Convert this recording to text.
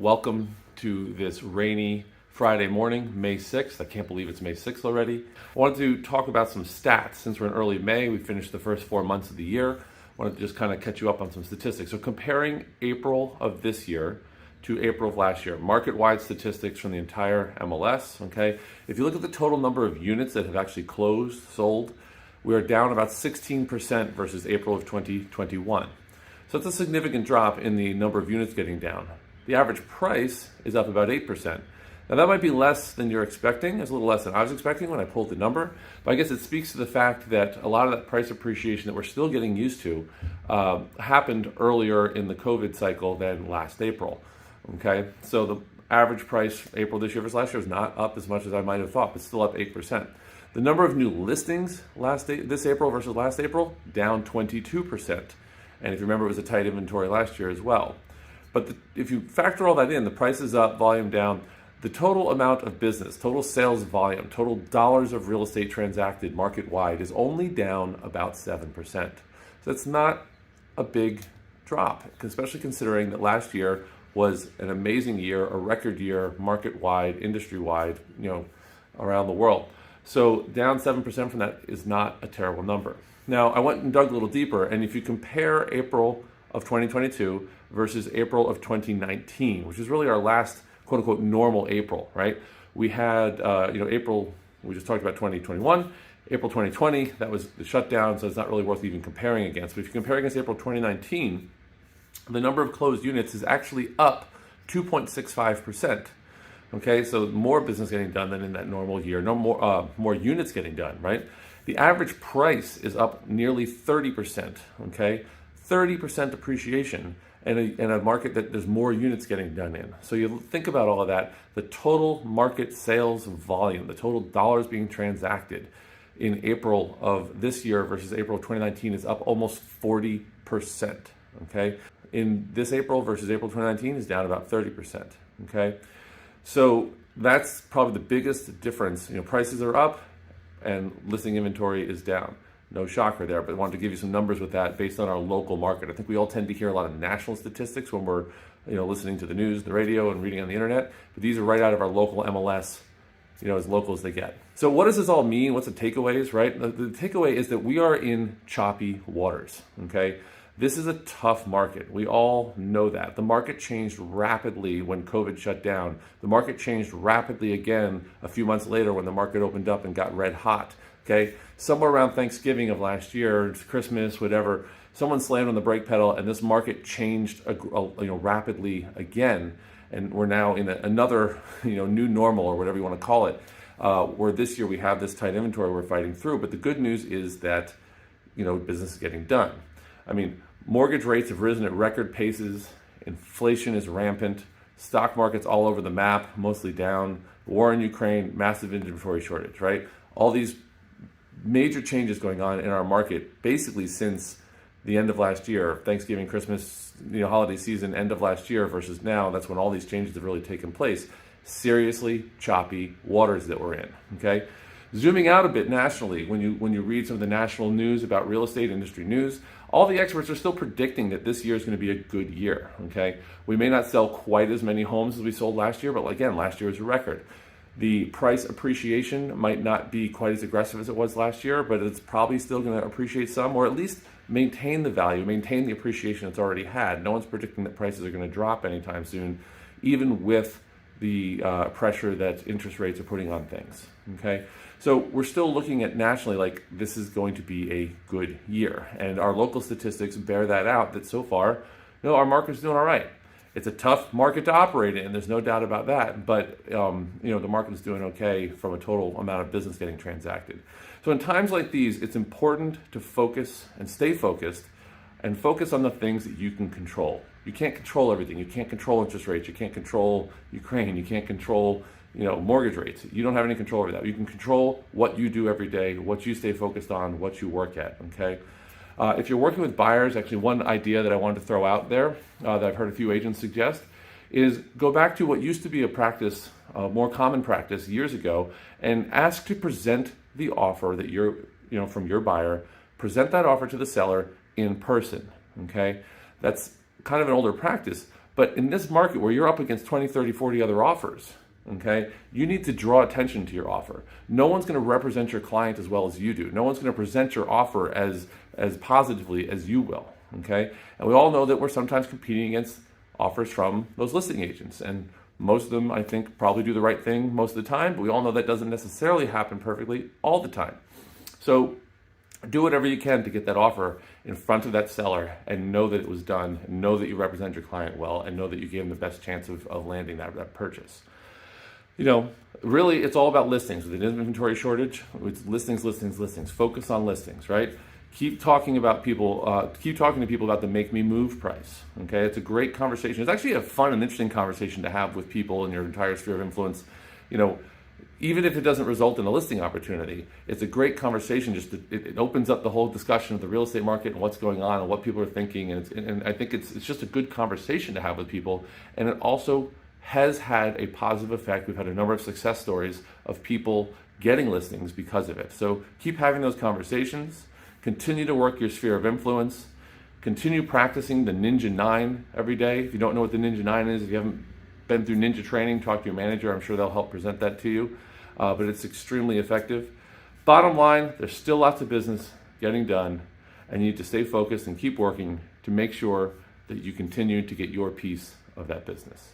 Welcome to this rainy Friday morning, May 6th. I can't believe it's May 6th already. I wanted to talk about some stats. Since we're in early May, we finished the first 4 months of the year. I wanted to just kind of catch you up on some statistics. So comparing April of this year to April of last year, market-wide statistics from the entire MLS, okay? If you look at the total number of units that have actually closed, sold, we are down about 16% versus April of 2021. So it's a significant drop in the number of units getting down. The average price is up about 8%. Now that might be less than you're expecting. It's a little less than I was expecting when I pulled the number, but I guess it speaks to the fact that a lot of that price appreciation that we're still getting used to happened earlier in the COVID cycle than last April. Okay, so the average price April this year versus last year is not up as much as I might have thought, but still up 8%. The number of new listings this April versus last April, down 22%. And if you remember, it was a tight inventory last year as well. But if you factor all that in, the price is up, volume down, the total amount of business, total sales volume, total dollars of real estate transacted market-wide is only down about 7%. So that's not a big drop, especially considering that last year was an amazing year, a record year, market-wide, industry-wide, around the world. So down 7% from that is not a terrible number. Now, I went and dug a little deeper, and if you compare April of 2022 versus April of 2019, which is really our last quote-unquote normal April, right? We had, April, we just talked about 2021, April 2020, that was the shutdown, so it's not really worth even comparing against. But if you compare against April 2019, the number of closed units is actually up 2.65%. Okay, so more business getting done than in that normal year. More units getting done, right? The average price is up nearly 30%. Okay, 30% appreciation in a market that there's more units getting done in. So you think about all of that. The total market sales volume, the total dollars being transacted in April of this year versus April of 2019 is up almost 40%. Okay, in this April versus April 2019 is down about 30%. Okay. So that's probably the biggest difference. Prices are up and listing inventory is down. No shocker there, but I wanted to give you some numbers with that based on our local market. I think we all tend to hear a lot of national statistics when we're listening to the news, the radio, and reading on the internet, but these are right out of our local MLS, as local as they get. So what does this all mean? What's the takeaways, right? The takeaway is that we are in choppy waters, okay? This is a tough market. We all know that. The market changed rapidly when COVID shut down. The market changed rapidly again a few months later when the market opened up and got red hot. Okay, somewhere around Thanksgiving of last year, it's Christmas, whatever, someone slammed on the brake pedal and this market changed rapidly again. And we're now in another new normal or whatever you want to call it, where this year we have this tight inventory we're fighting through. But the good news is that business is getting done. I mean, mortgage rates have risen at record paces. Inflation is rampant. Stock markets all over the map, mostly down. War in Ukraine, massive inventory shortage, right? All these major changes going on in our market basically since the end of last year, Thanksgiving, Christmas, holiday season, end of last year versus now. That's when all these changes have really taken place. Seriously choppy waters that we're in, okay? Zooming out a bit nationally, when you read some of the national news about real estate industry news, all the experts are still predicting that this year is going to be a good year, okay? We may not sell quite as many homes as we sold last year, but again, last year was a record. The price appreciation might not be quite as aggressive as it was last year, but it's probably still going to appreciate some, or at least maintain the value, maintain the appreciation it's already had. No one's predicting that prices are going to drop anytime soon, even with the pressure that interest rates are putting on things, okay? So we're still looking at nationally like this is going to be a good year. And our local statistics bear that out, that so far, our market's doing all right. It's a tough market to operate in, there's no doubt about that, but the market is doing okay from a total amount of business getting transacted. So in times like these, it's important to focus and stay focused and focus on the things that you can control. You can't control everything. You can't control interest rates. You can't control Ukraine. You can't control mortgage rates. You don't have any control over that. You can control what you do every day, what you stay focused on, what you work at, okay? If you're working with buyers, actually one idea that I wanted to throw out there that I've heard a few agents suggest is go back to what used to be a practice, a more common practice years ago, and ask to present the offer that you're, from your buyer, present that offer to the seller in person, okay? That's kind of an older practice, But in this market where you're up against 20, 30, 40 other offers, okay, you need to draw attention to your offer. No one's going to represent your client as well as you do. No one's going to present your offer as positively as you will, okay? And we all know that we're sometimes competing against offers from those listing agents. And most of them, I think, probably do the right thing most of the time, but we all know that doesn't necessarily happen perfectly all the time. So do whatever you can to get that offer in front of that seller and know that it was done, and know that you represent your client well, and know that you gave them the best chance of landing that purchase. You know, really, it's all about listings. With an inventory shortage, it's listings, listings, listings. Focus on listings, right? Keep talking about people. Keep talking to people about the make me move price. Okay, it's a great conversation. It's actually a fun and interesting conversation to have with people in your entire sphere of influence. You know, even if it doesn't result in a listing opportunity, it's a great conversation. Just it opens up the whole discussion of the real estate market and what's going on and what people are thinking. And I think it's just a good conversation to have with people. And it also has had a positive effect. We've had a number of success stories of people getting listings because of it. So keep having those conversations. Continue to work your sphere of influence. Continue practicing the Ninja 9 every day. If you don't know what the Ninja 9 is, if you haven't been through Ninja training, talk to your manager. I'm sure they'll help present that to you. But it's extremely effective. Bottom line, there's still lots of business getting done, and you need to stay focused and keep working to make sure that you continue to get your piece of that business.